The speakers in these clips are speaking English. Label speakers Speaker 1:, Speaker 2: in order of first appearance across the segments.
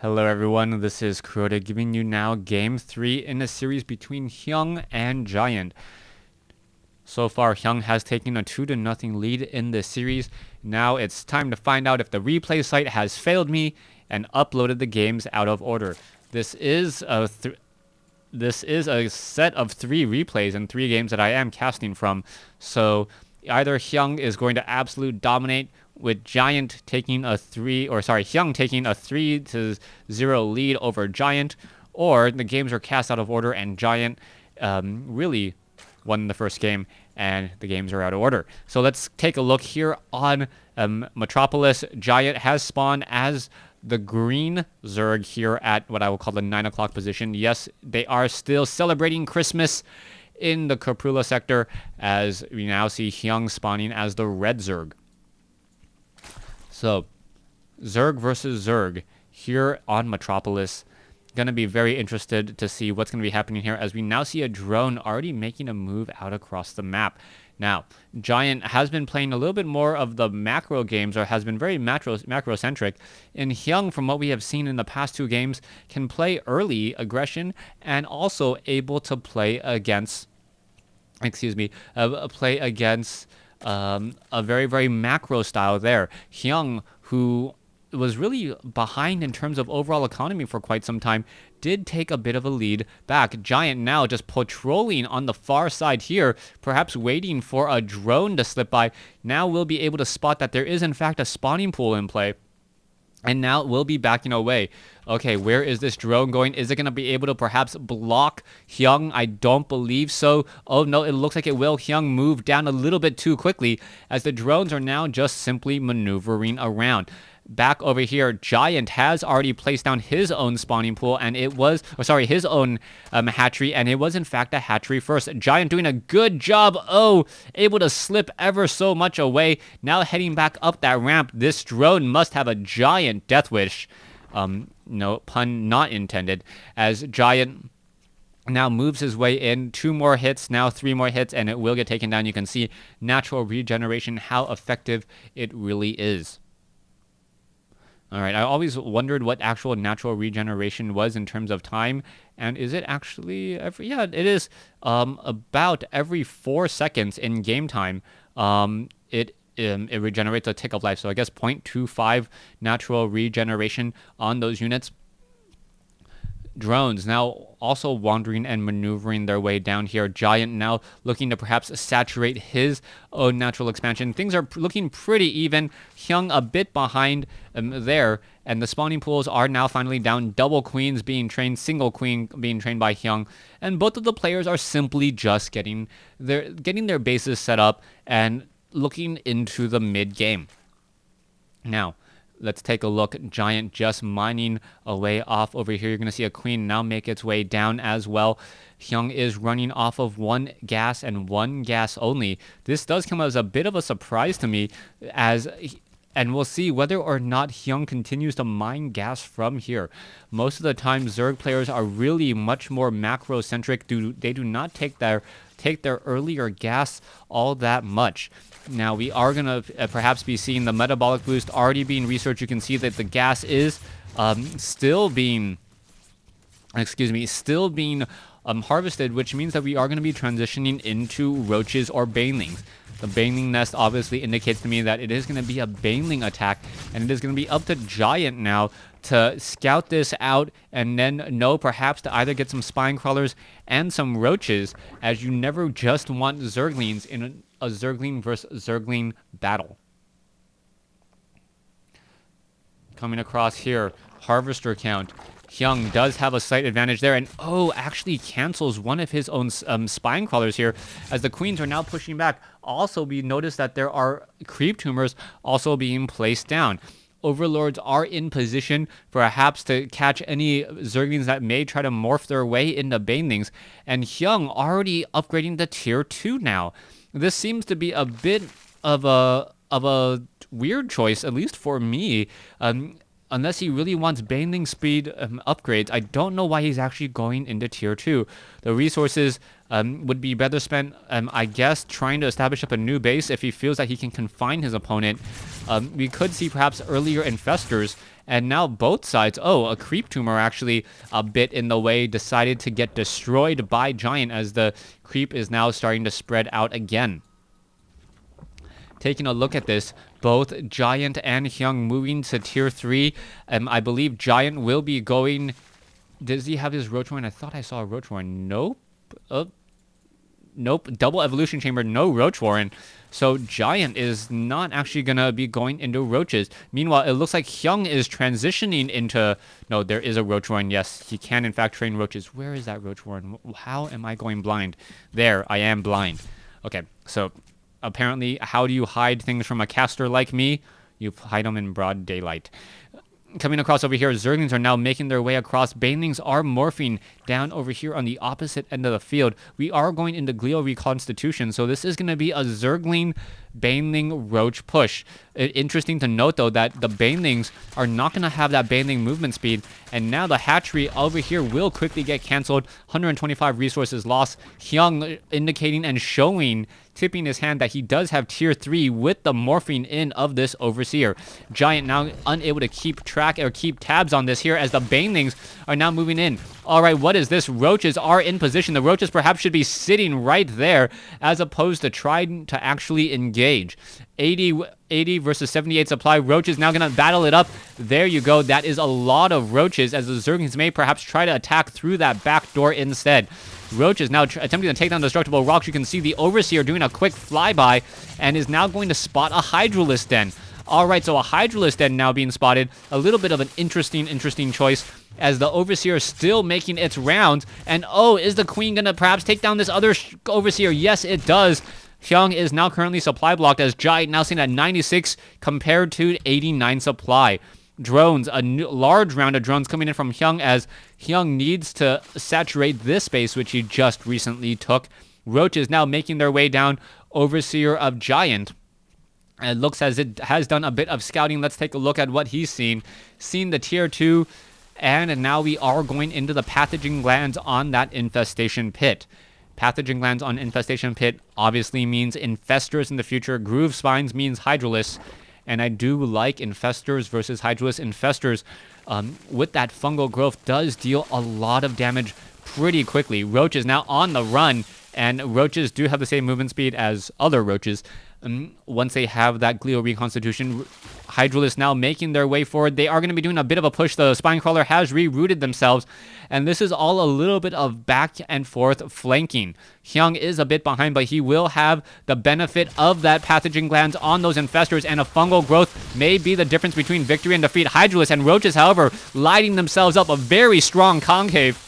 Speaker 1: Hello everyone, this is Kuroda giving you now Game 3 in a series between Hyun and Giantt. So far, Hyun has taken a 2-0 lead in this series. Now it's time to find out if the replay site has failed me and uploaded the games out of order. This is a set of 3 replays and 3 games that I am casting from. So either Hyun is going to absolute dominate with Hyun taking a 3-0 lead over Giantt, or the games are cast out of order and Giantt really won the first game and the games are out of order. So let's take a look here on Metropolis. Giantt has spawned as the green Zerg here at what I will call the 9 o'clock position. Yes, they are still celebrating Christmas in the Caprula sector, as we now see Hyun spawning as the red Zerg. So, Zerg versus Zerg here on Metropolis. Going to be very interested to see what's going to be happening here, as we now see a drone already making a move out across the map. Now, Giantt has been playing a little bit more of the macro games, or has been very macro-centric. And Hyun, from what we have seen in the past 2 games, can play early aggression and also able to play against, a very, very macro style there. Hyun, who was really behind in terms of overall economy for quite some time, did take a bit of a lead back. Giantt now just patrolling on the far side here, perhaps waiting for a drone to slip by. Now we'll be able to spot that there is in fact a spawning pool in play. And now we'll be backing away. Okay, where is this drone going? Is it going to be able to perhaps block Hyun? I don't believe so. Oh no, it looks like it will. Hyun moved down a little bit too quickly, as the drones are now just simply maneuvering around. Back over here, Giantt has already placed down his own spawning pool, and it was, his own hatchery, and it was in fact a hatchery first. Giantt doing a good job. Oh, able to slip ever so much away. Now heading back up that ramp. This drone must have a giant death wish. No, pun not intended, as Giantt now moves his way in. 2 more hits, now 3 more hits, and it will get taken down. You can see natural regeneration, how effective it really is. Alright, I always wondered what actual natural regeneration was in terms of time, and is it actually it is about every 4 seconds in game time. It regenerates a tick of life, so I guess 0.25 natural regeneration on those units. Drones now also wandering and maneuvering their way down here. Giantt now looking to perhaps saturate his own natural expansion. Things are looking pretty even. Hyun a bit behind there, and the spawning pools are now finally down. Double queens being trained, single queen being trained by Hyun, and both of the players are simply just getting their bases set up and looking into the mid game. Now, let's take a look. Giantt just mining away off over here. You're going to see a queen now make its way down as well. Hyun is running off of 1 gas and 1 gas only. This does come as a bit of a surprise to me, and we'll see whether or not Hyun continues to mine gas from here. Most of the time, Zerg players are really much more macro-centric. They do not take their earlier gas all that much. Now, we are going to perhaps be seeing the metabolic boost already being researched. You can see that the gas is still being harvested, which means that we are going to be transitioning into roaches or banelings. The baneling nest obviously indicates to me that it is going to be a baneling attack, and it is going to be up to Giantt now to scout this out and then know perhaps to either get some spine crawlers and some roaches, as you never just want Zerglings in a Zergling versus Zergling battle. Coming across here, harvester count. Hyun does have a slight advantage there, and actually cancels one of his own spine crawlers here, as the queens are now pushing back. Also, we notice that there are creep tumors also being placed down. Overlords are in position perhaps to catch any Zerglings that may try to morph their way into banelings, and Hyun already upgrading to tier 2 now. This seems to be a bit of a weird choice, at least for me. Unless he really wants baneling speed upgrades, I don't know why he's actually going into tier 2. The resources would be better spent, I guess, trying to establish up a new base if he feels that he can confine his opponent. We could see perhaps earlier infestors And now both sides, a creep tumor actually a bit in the way, decided to get destroyed by Giant as the creep is now starting to spread out again. Taking a look at this, both Giant and Hyun moving to tier 3. I believe Giant will be going... Does he have his Roach Warren? I thought I saw a Roach Warren. Nope. Nope. Double Evolution Chamber, no Roach Warren. So Giant is not actually going to be going into Roaches. Meanwhile, it looks like Hyun is transitioning into... No, there is a Roach Warren. Yes, he can in fact train Roaches. Where is that Roach Warren? How am I going blind? There, I am blind. Okay, so... Apparently, how do you hide things from a caster like me? You hide them in broad daylight. Coming across over here, Zerglings are now making their way across. Banelings are morphing down over here on the opposite end of the field. We are going into Glio Reconstitution, so this is going to be a Zergling Baneling Roach push. Interesting to note, though, that the Banelings are not going to have that Baneling movement speed, and now the hatchery over here will quickly get canceled. 125 resources lost. Hyun indicating and showing, tipping his hand that he does have tier 3 with the morphing in of this Overseer. Giant now unable to keep track or keep tabs on this here as the Banelings are now moving in. All right, what is this? Roaches are in position. The Roaches perhaps should be sitting right there as opposed to trying to actually engage. 80 versus 78 supply. Roaches now going to battle it up. There you go. That is a lot of Roaches as the Zerglings may perhaps try to attack through that back door instead. Roach is now attempting to take down destructible rocks. You can see the Overseer doing a quick flyby and is now going to spot a Hydralisk Den. Alright, so a Hydralisk Den now being spotted. A little bit of an interesting choice as the Overseer is still making its rounds. And is the Queen going to perhaps take down this other Overseer? Yes, it does. Hyun is now currently supply blocked as Giant now sitting at 96 compared to 89 supply. Drones, a large round of drones coming in from Hyun as Hyun needs to saturate this space which he just recently took. Roaches now making their way down. Overseer of Giant. It looks as it has done a bit of scouting. Let's take a look at what he's seen. Seen the tier 2, and now we are going into the pathogen glands on that infestation pit. Pathogen glands on infestation pit obviously means infestors in the future. Groove spines means Hydralisks. And I do like infestors versus Hydralisk. Infestors, with that fungal growth, does deal a lot of damage pretty quickly. Roach is now on the run, and Roaches do have the same movement speed as other Roaches. Once they have that Glio Reconstitution, Hydralisk now making their way forward. They are going to be doing a bit of a push. The Spinecrawler has rerouted themselves, and this is all a little bit of back and forth flanking. Hyun is a bit behind, but he will have the benefit of that pathogen glands on those infestors, and a fungal growth may be the difference between victory and defeat. Hydralisk and Roaches, however, lighting themselves up a very strong concave,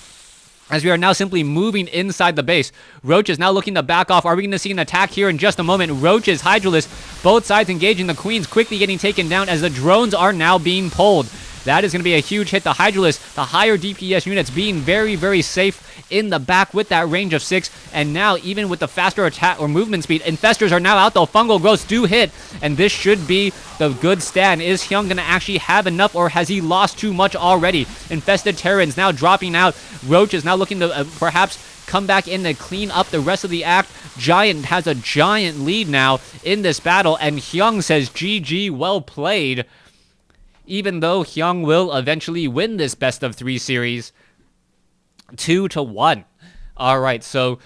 Speaker 1: as we are now simply moving inside the base. Roach is now looking to back off. Are we going to see an attack here in just a moment? Roaches, Hydralisk, both sides engaging. The Queens quickly getting taken down as the drones are now being pulled. That is going to be a huge hit. The Hydralisk, the higher DPS units being very safe in the back with that range of 6. And now, even with the faster attack or movement speed, infestors are now out, though. Fungal growths do hit, and this should be the good stand. Is Hyun going to actually have enough, or has he lost too much already? Infested Terrans now dropping out. Roach is now looking to perhaps come back in to clean up the rest of the act. Giant has a giant lead now in this battle, and Hyun says, GG, well played. Even though Hyun will eventually win this best of 3 series 2-1. All right, so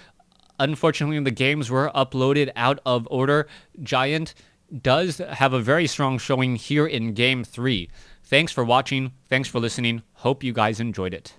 Speaker 1: unfortunately the games were uploaded out of order. Giant does have a very strong showing here in Game 3. Thanks for watching. Thanks for listening. Hope you guys enjoyed it.